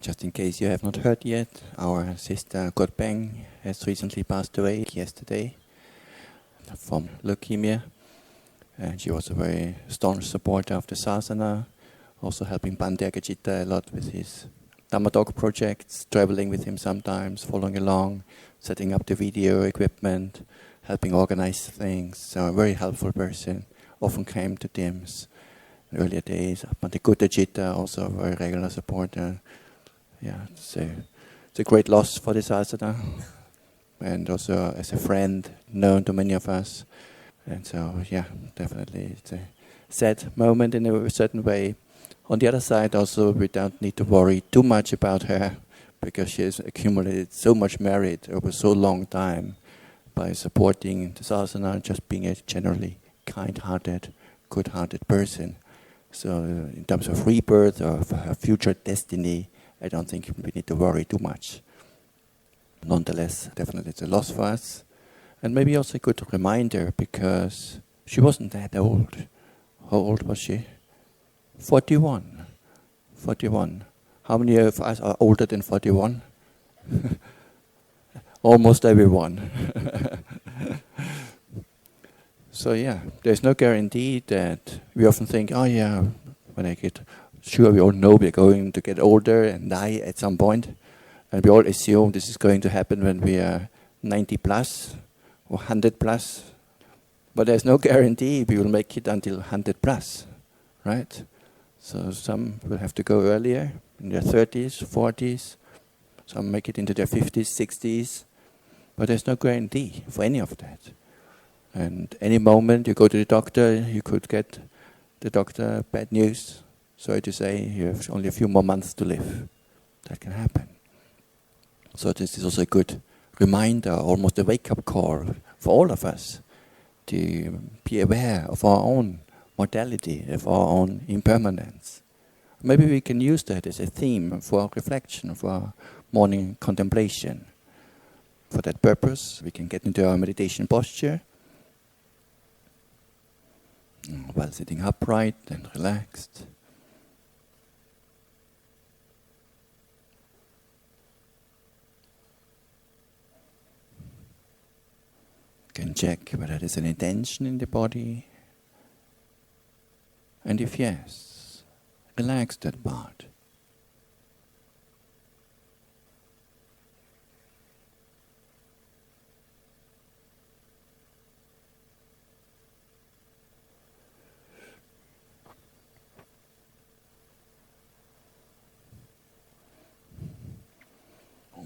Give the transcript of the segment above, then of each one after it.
Just in case you have not heard yet, our sister Godbeng has recently passed away yesterday from leukemia. And she was a very staunch supporter of the Sasana, also helping Bhante Agajita a lot with his Dhammadog projects, traveling with him sometimes, following along, setting up the video equipment, helping organize things. So a very helpful person, often came to DIMS in earlier days. Bhante Guttajita, also a very regular supporter. Yeah, it's a great loss for the Sasana, and also as a friend known to many of us. And so, yeah, definitely it's a sad moment in a certain way. On the other side, also, we don't need to worry too much about her, because she has accumulated so much merit over so long time by supporting the Sasana and just being a generally kind-hearted, good-hearted person. So in terms of rebirth or of her future destiny, I don't think we need to worry too much. Nonetheless, definitely it's a loss for us. And maybe also a good reminder, because she wasn't that old. How old was she? 41. 41. How many of us are older than 41? Almost everyone. So yeah, there's no guarantee that we often think, oh yeah, when I get, sure we all know we're going to get older and die at some point. And we all assume this is going to happen when we are 90 plus or 100 plus. But there's no guarantee we will make it until 100 plus, right? So some will have to go earlier, in their 30s, 40s. Some make it into their 50s, 60s. But there's no guarantee for any of that. And any moment you go to the doctor, you could get the doctor bad news. Sorry to say, you have only a few more months to live. That can happen. So this is also a good reminder, almost a wake-up call for all of us to be aware of our own mortality, of our own impermanence. Maybe we can use that as a theme for our reflection, for our morning contemplation. For that purpose, we can get into our meditation posture while sitting upright and relaxed. You can check whether there's any tension in the body. And if yes, relax that part.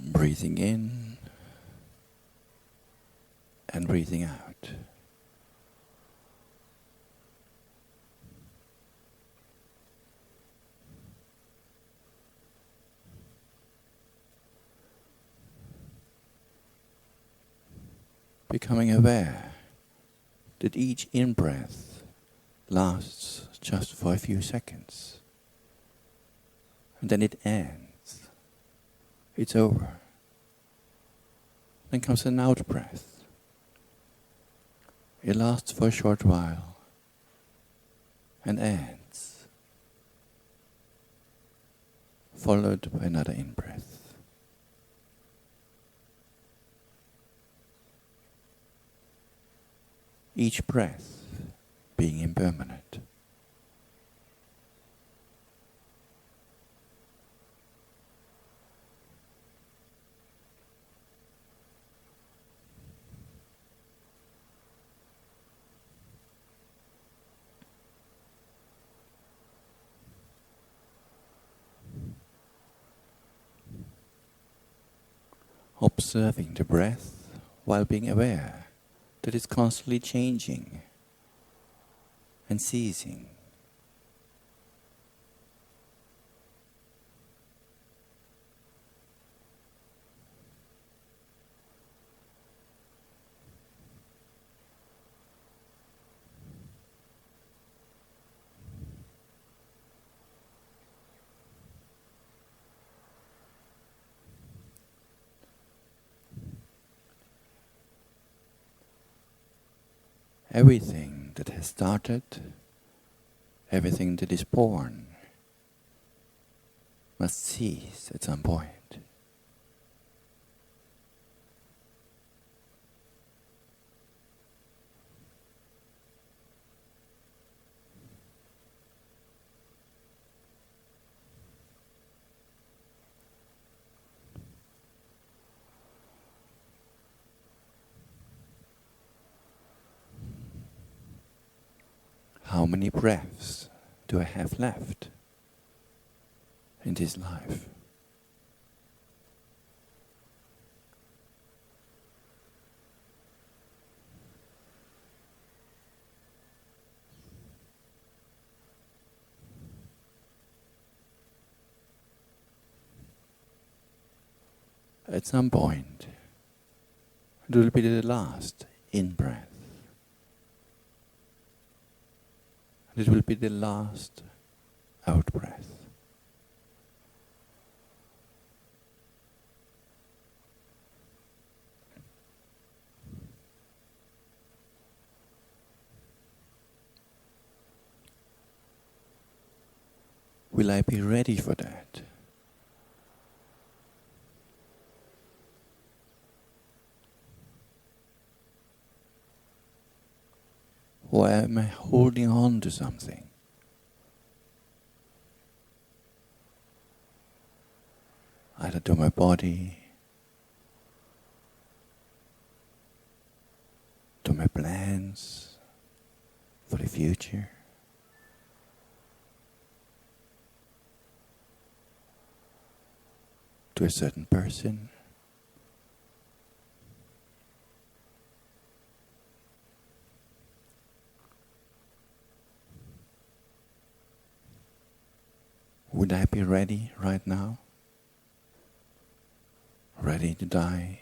Breathing in and breathing out. Becoming aware that each in-breath lasts just for a few seconds, and then it ends. It's over. Then comes an out-breath. It lasts for a short while and ends, followed by another in-breath. Each breath being impermanent. Observing the breath while being aware that it's constantly changing and ceasing. Everything that has started, everything that is born, must cease at some point. How many breaths do I have left in this life? At some point, it will be the last in-breath. It will be the last out-breath. Will I be ready for that? Or am I holding on to something? Either to my body, to my plans for the future, to a certain person. Would I be ready right now? Ready to die?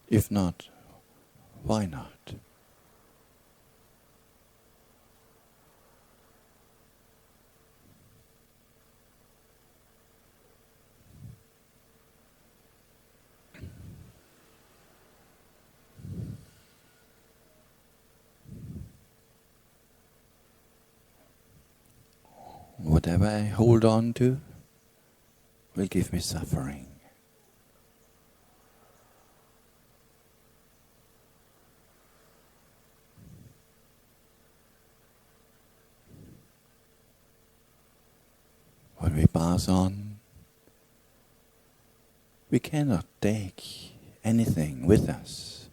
If not, why not? Whatever I hold on to will give me suffering. When we pass on, we cannot take anything with us.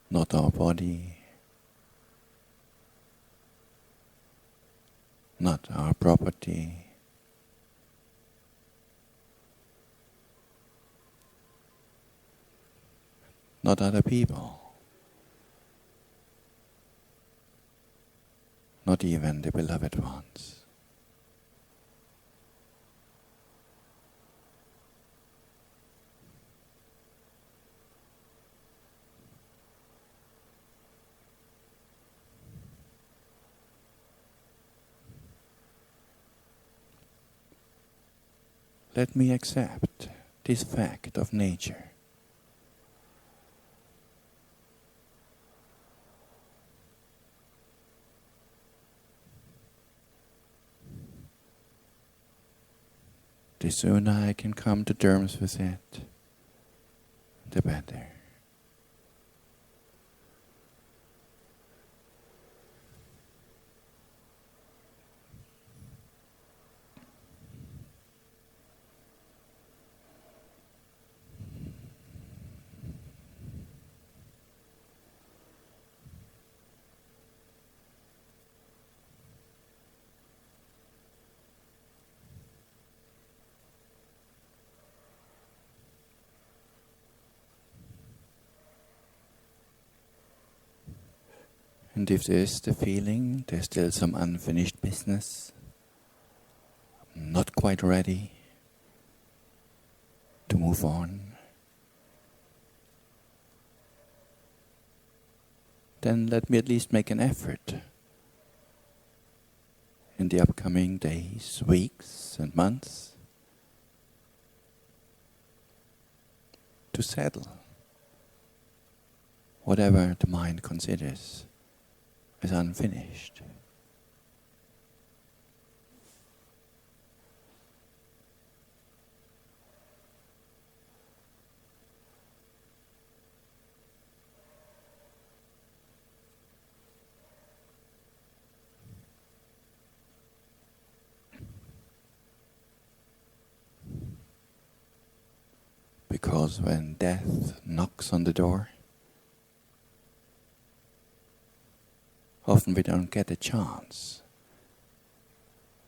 Not our body, not our property, not other people, not even the beloved ones. Let me accept this fact of nature. The sooner I can come to terms with it, the better. And if there's the feeling there's still some unfinished business, not quite ready to move on, then let me at least make an effort in the upcoming days, weeks and months to settle whatever the mind considers as unfinished. Because when death knocks on the door, often we don't get a chance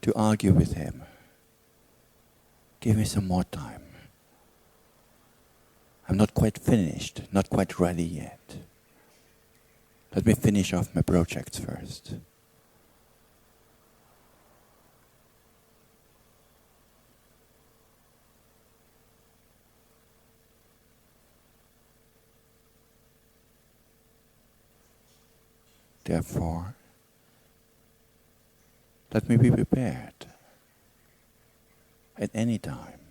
to argue with him. Give me some more time. I'm not quite finished, not quite ready yet. Let me finish off my projects first. Therefore, let me be prepared at any time.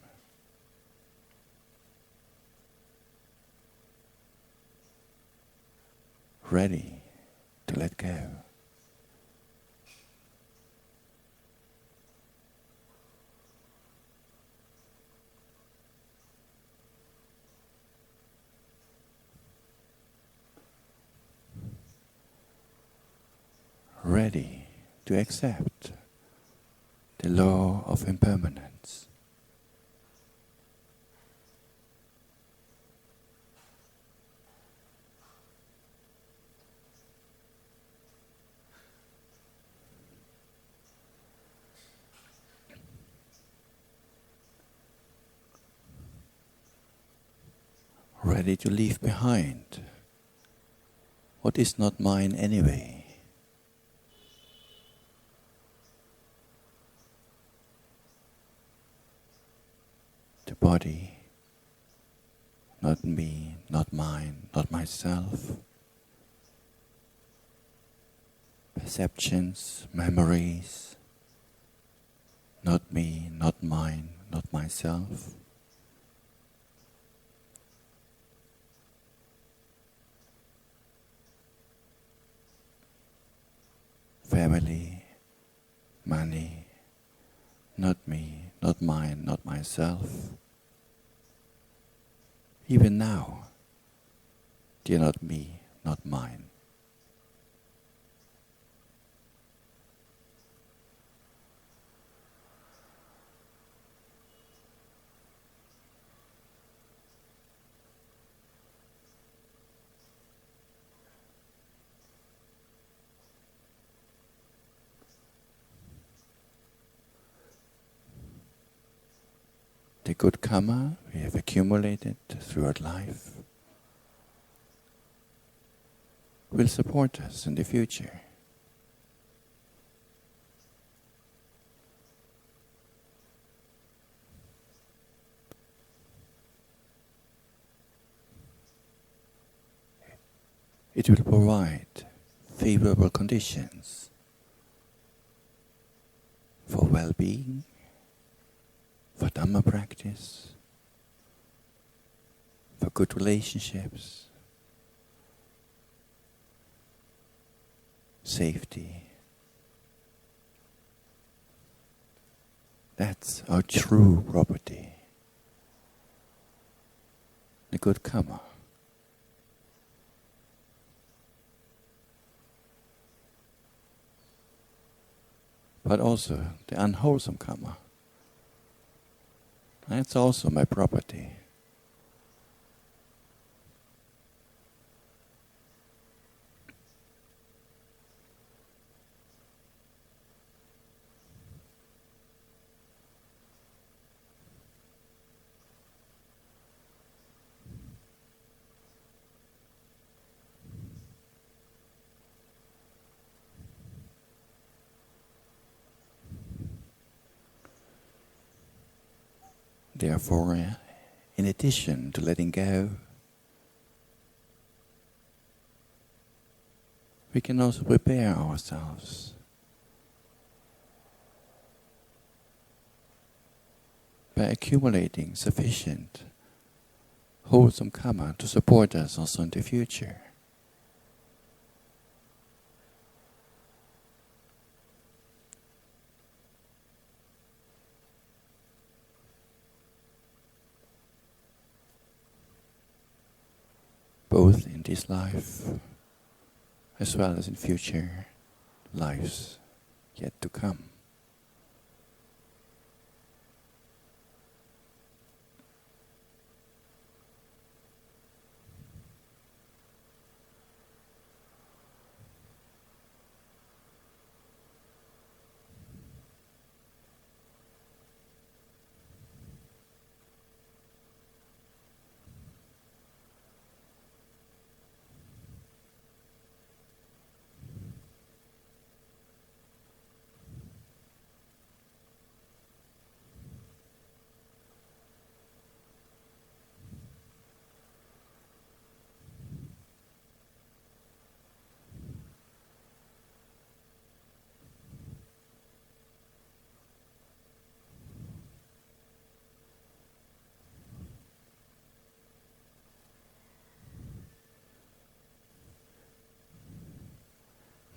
Ready to let go. Ready to accept the law of impermanence. Ready to leave behind what is not mine anyway. The body, not me, not mine, not myself. Perceptions, memories, not me, not mine, not myself. Family, money, not me, not mine, not myself. Even now, they're not me, not mine. The good karma we have accumulated throughout life will support us in the future. It will provide favorable conditions for well-being, for Dhamma practice, for good relationships, safety. That's our true property, the good karma. But also the unwholesome karma. That's also my property. Therefore, in addition to letting go, we can also prepare ourselves by accumulating sufficient wholesome karma to support us also in the future. Both in this life as well as in future lives yet to come.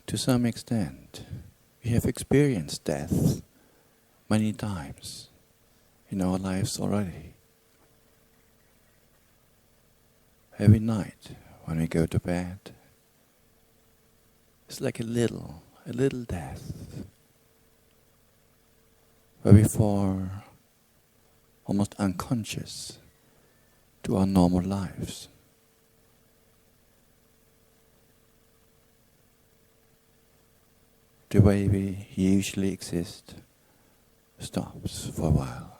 To some extent, we have experienced death many times in our lives already. Every night when we go to bed, it's like a little death, where we fall almost unconscious to our normal lives. The way we usually exist stops for a while.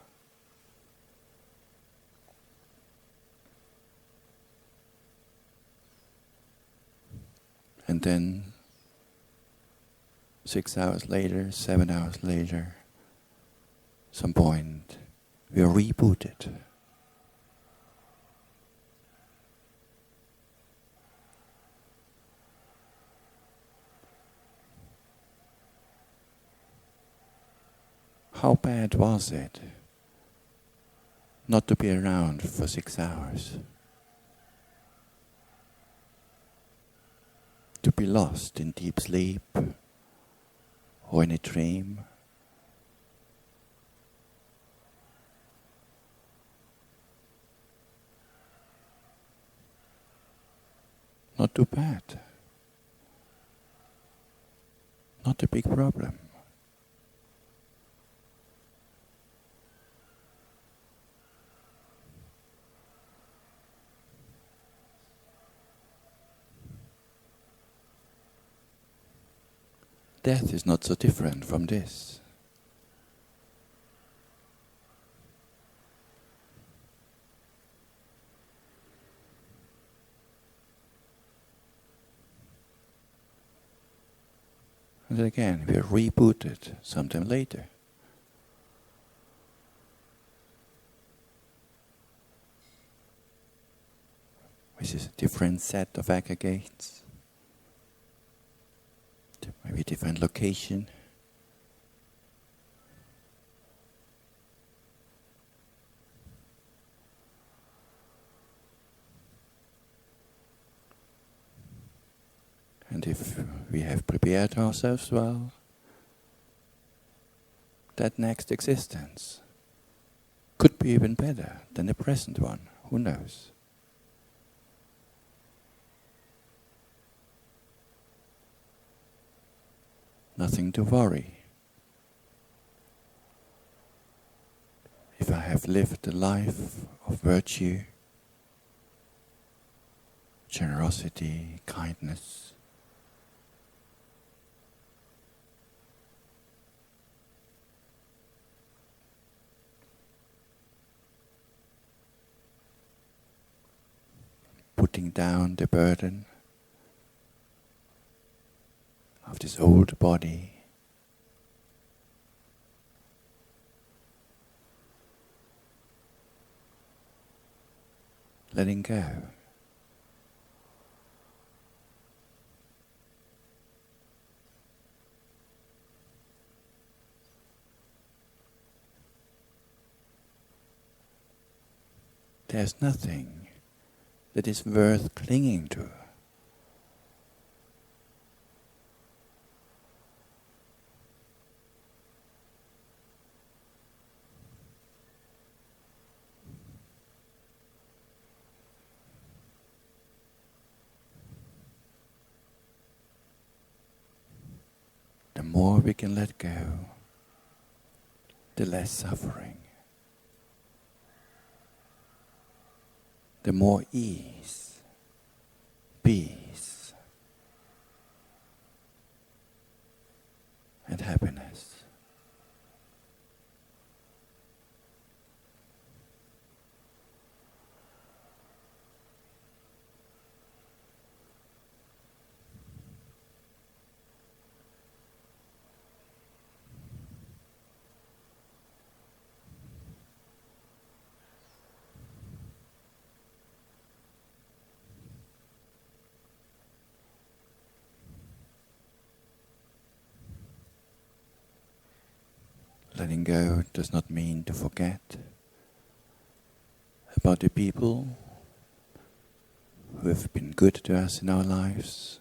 And then 6 hours later, 7 hours later, some point we are rebooted. How bad was it not to be around for 6 hours? To be lost in deep sleep or in a dream? Not too bad. Not a big problem. Death is not so different from this. And then again, we are rebooted sometime later. Which is a different set of aggregates. Maybe different location. And if we have prepared ourselves well, that next existence could be even better than the present one. Who knows? Nothing to worry. If I have lived a life of virtue, generosity, kindness, putting down the burden of this old body, letting go. There's nothing that is worth clinging to. The more we can let go, the less suffering, the more ease, peace, and happiness. Letting go does not mean to forget about the people who have been good to us in our lives.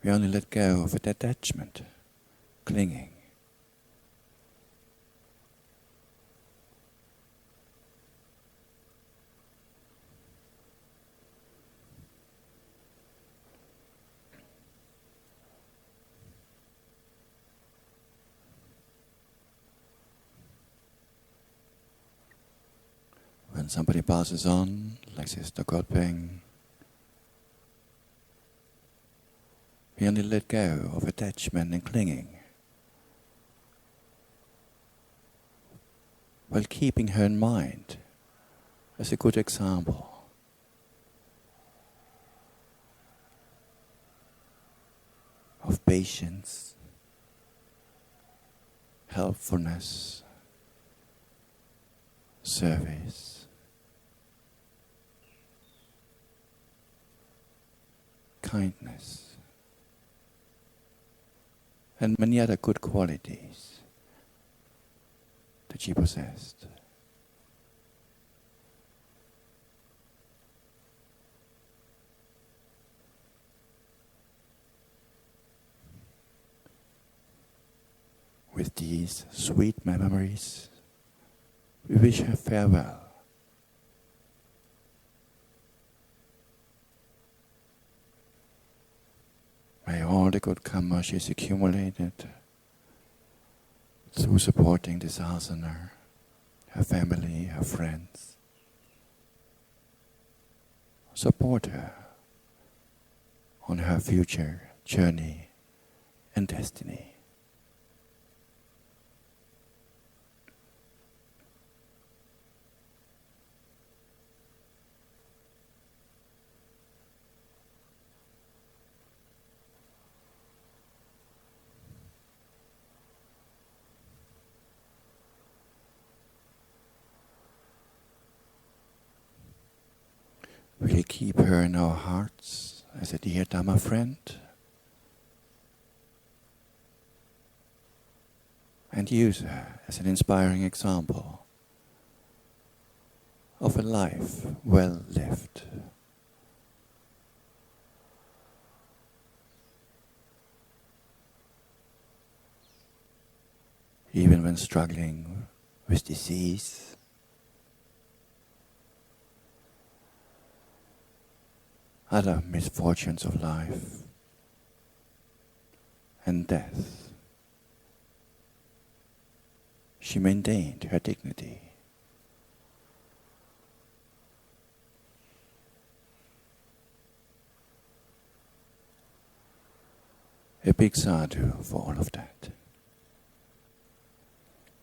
We only let go of attachment, clinging. When somebody passes on, like Sister Godbeng, we only let go of attachment and clinging, while keeping her in mind as a good example. Of patience, helpfulness, service, kindness, and many other good qualities that she possessed. With these sweet memories, we wish her farewell. May all the good karma she's accumulated through supporting this asana, her family, her friends, support her on her future journey and destiny. We'll keep her in our hearts as a dear Dhamma friend and use her as an inspiring example of a life well lived. Even when struggling with disease, other misfortunes of life, and death, she maintained her dignity. A big sadhu for all of that.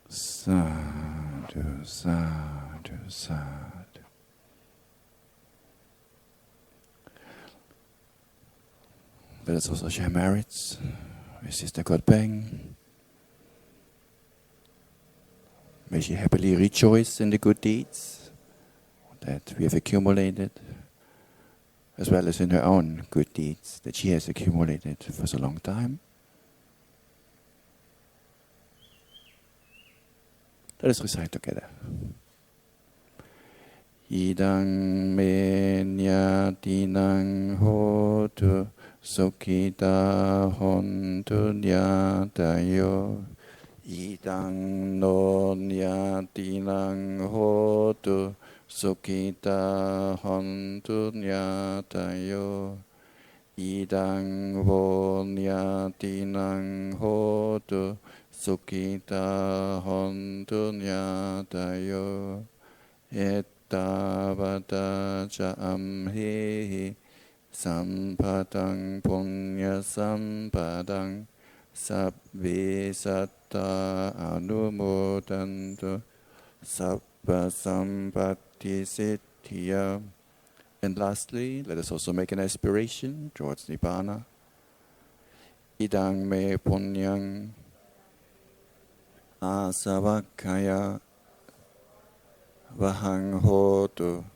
Sadhu, sadhu, sadhu. Let us also share merits with Sister Godbeng. May she happily rejoice in the good deeds that we have accumulated, as well as in her own good deeds that she has accumulated for so long time. Let us recite together. idang me nyatinang hotu sukhita hontu nyatayo idang no nyatinang hotu sukhita hontu nyatayo idang vo nyatinang hotu sukhita hontu nyatayo ettavata ca amhehi sampadang punya sampadang sabbe satta anumodantu sabba sampatti siddhya. And lastly, let us also make an aspiration towards Nibbana. Idang me punyang asavakkhaya vahang hotu.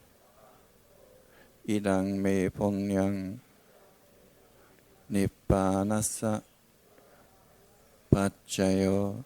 Idang me punyang nibbanassa paccaya